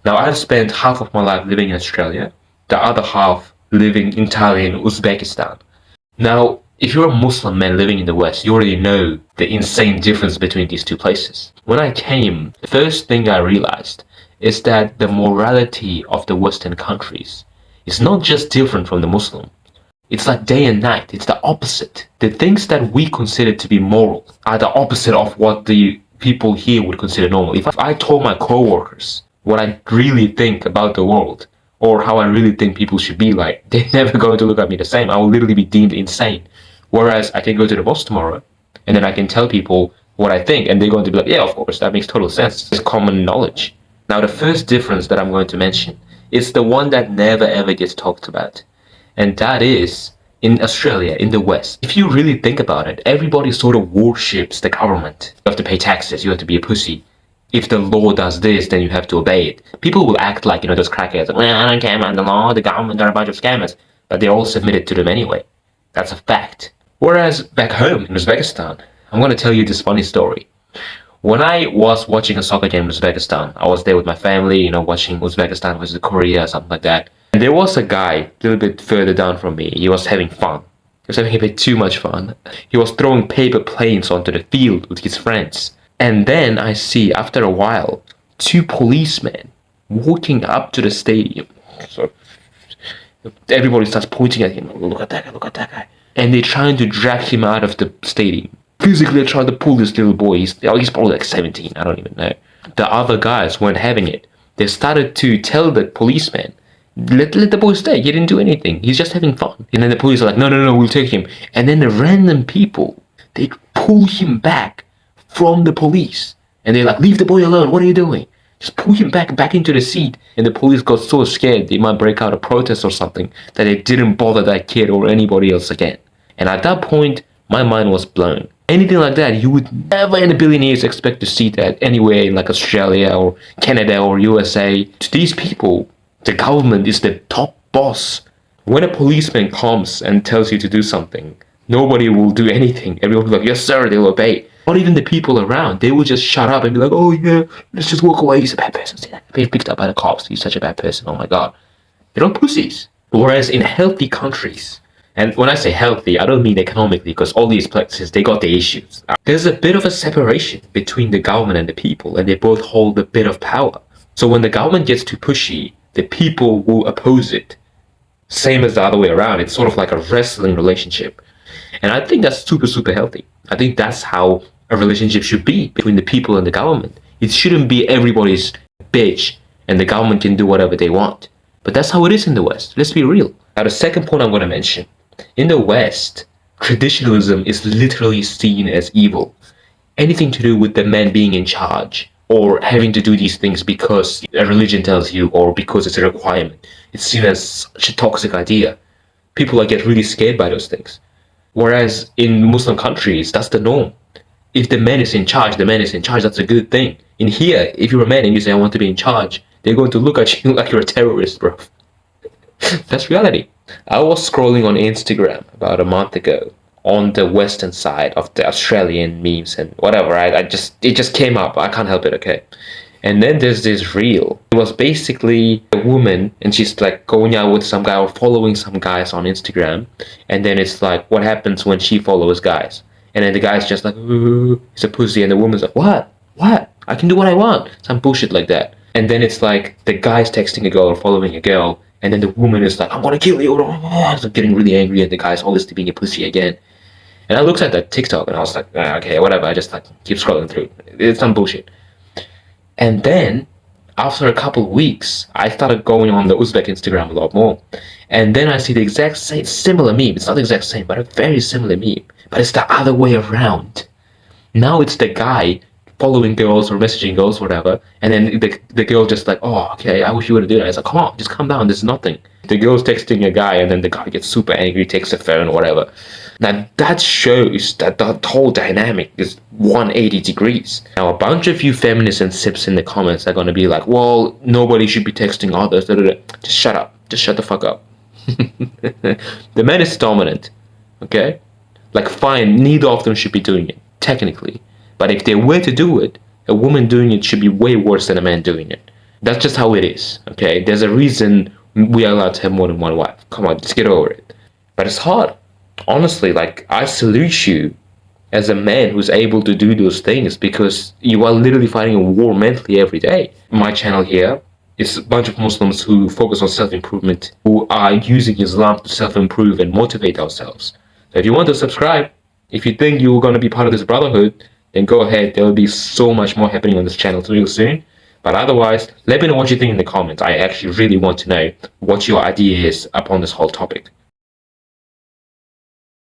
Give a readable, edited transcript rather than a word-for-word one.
Now, I've spent half of my life living in Australia, the other half living entirely in Uzbekistan. Now, if you're a Muslim man living in the West, you already know the insane difference between these two places. When I came, the first thing I realized is that the morality of the Western countries is not just different from the Muslim. It's like day and night. It's the opposite. The things that we consider to be moral are the opposite of what the people here would consider normal. If I told my coworkers what I really think about the world, or how I really think people should be like, they're never going to look at me the same. I will literally be deemed insane. Whereas I can go to the mosque tomorrow, and then I can tell people what I think, and they're going to be like, yeah, of course, that makes total sense. It's common knowledge. Now, the first difference that I'm going to mention is the one that never ever gets talked about. And that is, in Australia, in the West, if you really think about it, everybody sort of worships the government. You have to pay taxes, you have to be a pussy. If the law does this, then you have to obey it. People will act like, those crackheads, like, well, I don't care about the law, the government are a bunch of scammers. But they're all submitted to them anyway. That's a fact. Whereas back home in Uzbekistan, I'm going to tell you this funny story. When I was watching a soccer game in Uzbekistan, I was there with my family, watching Uzbekistan versus Korea, something like that. And there was a guy a little bit further down from me. He was having fun. He was having a bit too much fun. He was throwing paper planes onto the field with his friends. And then I see, after a while, two policemen walking up to the stadium. So everybody starts pointing at him. Look at that guy, look at that guy. And they're trying to drag him out of the stadium. Physically trying to pull this little boy. He's probably like 17, I don't even know. The other guys weren't having it. They started to tell the policeman, let the boy stay, he didn't do anything, he's just having fun. And then the police are like, no, we'll take him. And then the random people, they pull him back from the police. And they're like, leave the boy alone, what are you doing? Just pull him back into the seat. And the police got so scared they might break out a protest or something that they didn't bother that kid or anybody else again. And at that point, my mind was blown. Anything like that, you would never in a billion years expect to see that anywhere in like Australia or Canada or USA. To these people, the government is the top boss. When a policeman comes and tells you to do something, nobody will do anything. Everyone will be like, yes sir, they'll obey. Not even the people around, they will just shut up and be like, oh yeah, let's just walk away, he's a bad person. See that? Being picked up by the cops, he's such a bad person, oh my god. They're all pussies. Whereas in healthy countries, and when I say healthy, I don't mean economically, because all these places, they got the issues. There's a bit of a separation between the government and the people, and they both hold a bit of power. So when the government gets too pushy, the people will oppose it. Same as the other way around. It's sort of like a wrestling relationship. And I think that's super, super healthy. I think that's how a relationship should be between the people and the government. It shouldn't be everybody's bitch, and the government can do whatever they want. But that's how it is in the West. Let's be real. Now, the second point I'm going to mention. In the West, traditionalism is literally seen as evil. Anything to do with the man being in charge, or having to do these things because a religion tells you, or because it's a requirement, it's seen as such a toxic idea. People get really scared by those things. Whereas in Muslim countries, that's the norm. If the man is in charge, the man is in charge, that's a good thing. In here, if you're a man and you say, I want to be in charge, they're going to look at you like you're a terrorist, bro. That's reality. I was scrolling on Instagram about a month ago on the western side of the Australian memes and whatever. It just came up. I can't help it, okay? And then there's this reel. It was basically a woman and she's like going out with some guy or following some guys on Instagram. And then it's like, what happens when she follows guys? And then the guy's just like, ooh, he's a pussy. And the woman's like, what? I can do what I want. Some bullshit like that. And then it's like the guy's texting a girl or following a girl. And then the woman is like, I'm gonna kill you. So getting really angry and the guy's always being a pussy again. And I looked at that TikTok and I was like, okay, whatever. I just like keep scrolling through. It's some bullshit. And then after a couple of weeks, I started going on the Uzbek Instagram a lot more. And then I see the exact same, similar meme. It's not the exact same, but a very similar meme. But it's the other way around. Now it's the guy following girls or messaging girls, whatever, and then the girl just like, oh, okay, I wish you would have done it. It's like, come on, just calm down, there's nothing. The girl's texting a guy, and then the guy gets super angry, takes the phone, whatever. Now, that shows that the whole dynamic is 180 degrees. Now, a bunch of you feminists and sips in the comments are going to be like, well, nobody should be texting others. Just shut up. Just shut the fuck up. The man is dominant, okay? Like, fine, neither of them should be doing it, technically. But if they were to do it, a woman doing it should be way worse than a man doing it. That's just how it is. Okay, there's a reason we are allowed to have more than one wife. Come on, just get over it. But it's hard. Honestly, like, I salute you as a man who's able to do those things, because you are literally fighting a war mentally every day. My channel here is a bunch of Muslims who focus on self-improvement, who are using Islam to self-improve and motivate ourselves. So if you want to subscribe, if you think you're going to be part of this brotherhood, then go ahead. There will be so much more happening on this channel real soon. But otherwise, let me know what you think in the comments. I actually really want to know what your idea is upon this whole topic.